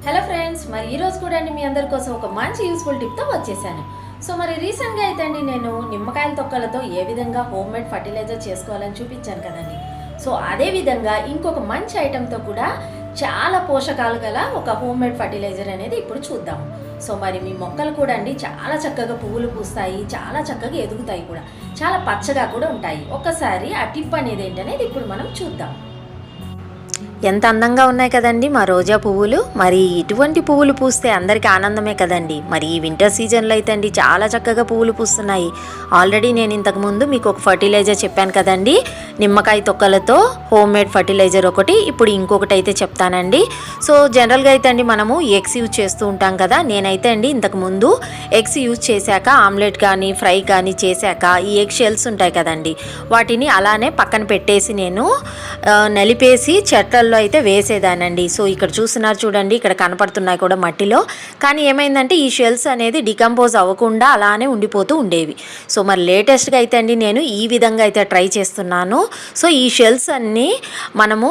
Hello friends, మరి ఈరోజు కూడా అండి మీ అందరి కోసం ఒక మంచి యూస్ఫుల్ టిప్తో వచ్చేసాను. సో మరి రీసెంట్గా అయితే అండి నేను నిమ్మకాయల తొక్కలతో ఏ విధంగా హోమ్ మేడ్ ఫర్టిలైజర్ చేసుకోవాలని చూపించాను కదండి. సో అదే విధంగా ఇంకొక మంచి ఐటెంతో కూడా చాలా పోషకాలు గల ఒక హోమ్ మేడ్ ఫర్టిలైజర్ అనేది ఇప్పుడు చూద్దాము. సో మరి మీ మొక్కలు కూడా అండి చాలా చక్కగా పువ్వులు పూస్తాయి, చాలా చక్కగా ఎదుగుతాయి కూడా, చాలా పచ్చగా కూడా ఉంటాయి. ఒక్కసారి ఆ టిప్ అనేది ఏంటనేది ఇప్పుడు మనం చూద్దాం. ఎంత అందంగా ఉన్నాయి కదండి మా రోజా పువ్వులు. మరి ఇటువంటి పువ్వులు పూస్తే అందరికీ ఆనందమే కదండి. మరి ఈ వింటర్ సీజన్లో అయితే అండి చాలా చక్కగా పువ్వులు పూస్తున్నాయి. ఆల్రెడీ నేను ఇంతకుముందు మీకు ఒక ఫర్టిలైజర్ చెప్పాను కదండి, నిమ్మకాయ తొక్కలతో హోమ్ మేడ్ ఫర్టిలైజర్ ఒకటి, ఇప్పుడు ఇంకొకటి అయితే చెప్తానండి. సో జనరల్గా అయితే అండి మనము ఎగ్స్ యూజ్ చేస్తూ ఉంటాం కదా. నేనైతే అండి ఇంతకుముందు ఎగ్స్ యూజ్ చేశాక ఆమ్లెట్ కానీ ఫ్రై కానీ చేశాక ఈ ఎగ్ షెల్స్ ఉంటాయి కదండి, వాటిని అలానే పక్కన పెట్టేసి నేను నలిపేసి చెట్లలో అయితే వేసేదానండి. సో ఇక్కడ చూస్తున్నారు చూడండి, ఇక్కడ కనపడుతున్నాయి కూడా మట్టిలో. కానీ ఏమైందంటే ఈ షెల్స్ అనేది డికంపోజ్ అవ్వకుండా అలానే ఉండిపోతూ ఉండేవి. సో మరి లేటెస్ట్గా అయితే అండి నేను ఈ విధంగా అయితే ట్రై చేస్తున్నాను. సో ఈ షెల్స్ అన్నీ మనము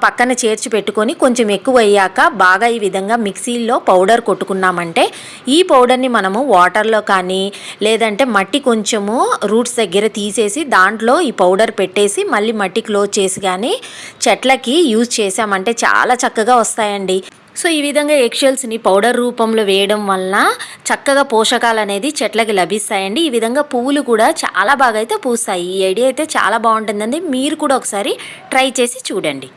పక్కన చేర్చి పెట్టుకొని కొంచెం ఎక్కువ అయ్యాక బాగా ఈ విధంగా మిక్సీలో పౌడర్ కొట్టుకున్నామంటే ఈ పౌడర్ని మనము వాటర్లో కానీ లేదంటే మట్టి కొంచెము రూట్స్ దగ్గర తీసేసి దాంట్లో ఈ పౌడర్ పెట్టేసి మళ్ళీ మట్టి క్లోజ్ చేసి కానీ చెట్లకి యూజ్ చేసామంటే చాలా చక్కగా వస్తాయండి. సో ఈ విధంగా ఎగ్షెల్స్ని పౌడర్ రూపంలో వేయడం వలన చక్కగా పోషకాలు అనేది చెట్లకి లభిస్తాయండి. ఈ విధంగా పువ్వులు కూడా చాలా బాగా అయితే పూస్తాయి. ఈ ఐడియా అయితే చాలా బాగుంటుందండి. మీరు కూడా ఒకసారి ట్రై చేసి చూడండి.